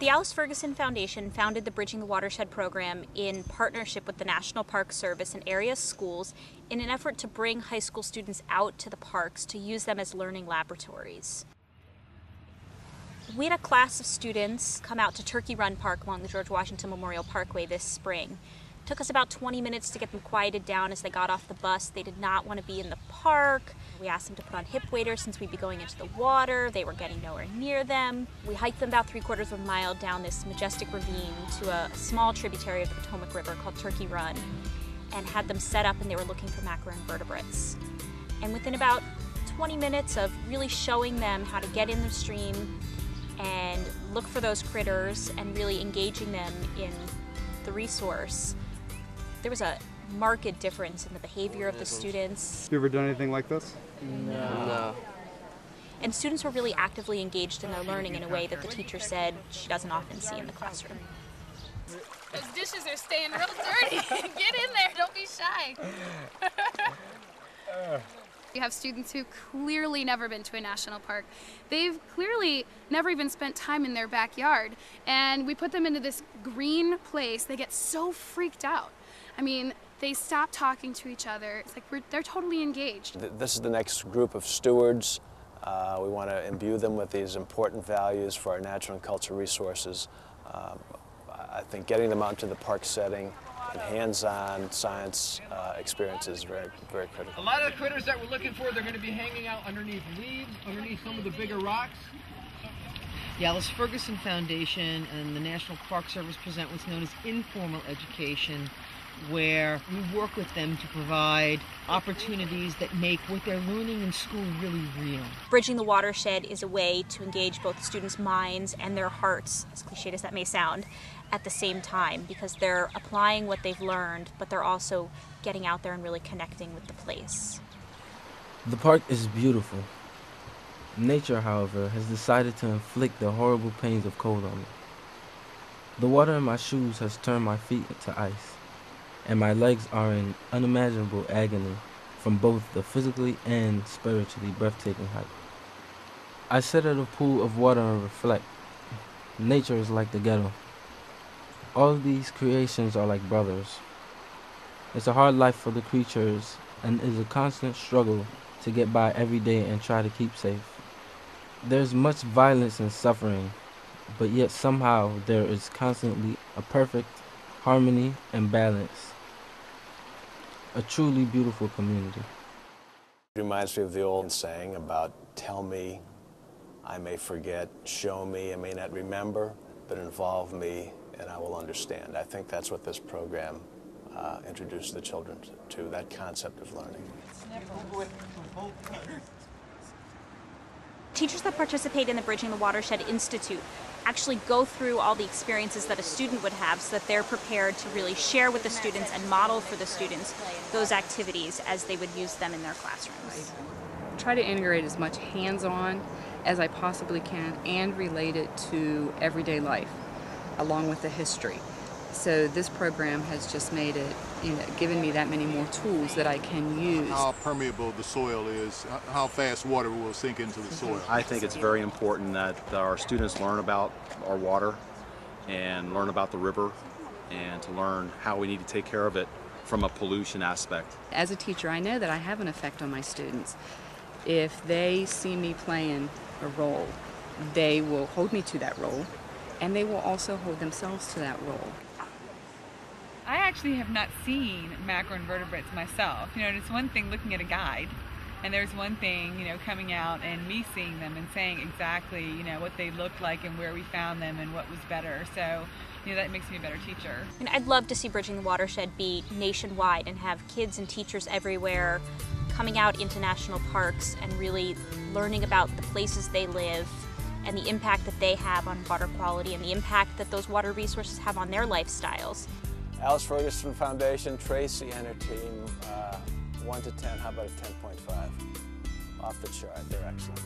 The Alice Ferguson Foundation founded the Bridging the Watershed program in partnership with the National Park Service and area schools in an effort to bring high school students out to the parks to use them as learning laboratories. We had a class of students come out to Turkey Run Park along the George Washington Memorial Parkway this spring. It took us about 20 minutes to get them quieted down as they got off the bus. They did not want to be in the park. We asked them to put on hip waders since we'd be going into the water. They were getting nowhere near them. We hiked them about 3/4 of a mile down this majestic ravine to a small tributary of the Potomac River called Turkey Run and had them set up, and they were looking for macroinvertebrates. And within about 20 minutes of really showing them how to get in the stream and look for those critters and really engaging them in the resource, there was a marked difference in the behavior of the students. Have you ever done anything like this? No. And students were really actively engaged in their learning in a way that the teacher said she doesn't often see in the classroom. Those dishes are staying real dirty. Get in there, don't be shy. You have students who've clearly never been to a national park. They've clearly never even spent time in their backyard. And we put them into this green place. They get so freaked out. I mean, they stop talking to each other. It's like they're totally engaged. This is the next group of stewards. We want to imbue them with these important values for our natural and cultural resources. I think getting them out into the park setting and hands-on science experience is very, very critical. A lot of the critters that we're looking for, they're going to be hanging out underneath leaves, underneath some of the bigger rocks. The Alice Ferguson Foundation and the National Park Service present what's known as informal education, where we work with them to provide opportunities that make what they're learning in school really real. Bridging the Watershed is a way to engage both students' minds and their hearts, as cliched as that may sound, at the same time, because they're applying what they've learned, but they're also getting out there and really connecting with the place. The park is beautiful. Nature, however, has decided to inflict the horrible pains of cold on me. The water in my shoes has turned my feet to ice, and my legs are in unimaginable agony from both the physically and spiritually breathtaking height. I sit at a pool of water and reflect. Nature is like the ghetto. All of these creations are like brothers. It's a hard life for the creatures and is a constant struggle to get by every day and try to keep safe. There's much violence and suffering, but yet somehow there is constantly a perfect harmony and balance. A truly beautiful community. It reminds me of the old saying about tell me, I may forget, show me, I may not remember, but involve me and I will understand. I think that's what this program introduced the children to, that concept of learning. Teachers that participate in the Bridging the Watershed Institute actually go through all the experiences that a student would have so that they're prepared to really share with the students and model for the students those activities as they would use them in their classrooms. Try to integrate as much hands-on as I possibly can and relate it to everyday life along with the history. So this program has just made it, given me that many more tools that I can use. How permeable the soil is, how fast water will sink into the soil. I think it's very important that our students learn about our water and learn about the river and to learn how we need to take care of it from a pollution aspect. As a teacher, I know that I have an effect on my students. If they see me playing a role, they will hold me to that role, and they will also hold themselves to that role. I actually have not seen macroinvertebrates myself. It's one thing looking at a guide, and there's one thing, coming out and me seeing them and saying exactly, what they looked like and where we found them and what was better. So, that makes me a better teacher. And I'd love to see Bridging the Watershed be nationwide and have kids and teachers everywhere coming out into national parks and really learning about the places they live and the impact that they have on water quality and the impact that those water resources have on their lifestyles. Alice Ferguson Foundation, Tracy and her team, 1 to 10, how about a 10.5? Off the chart, they're excellent.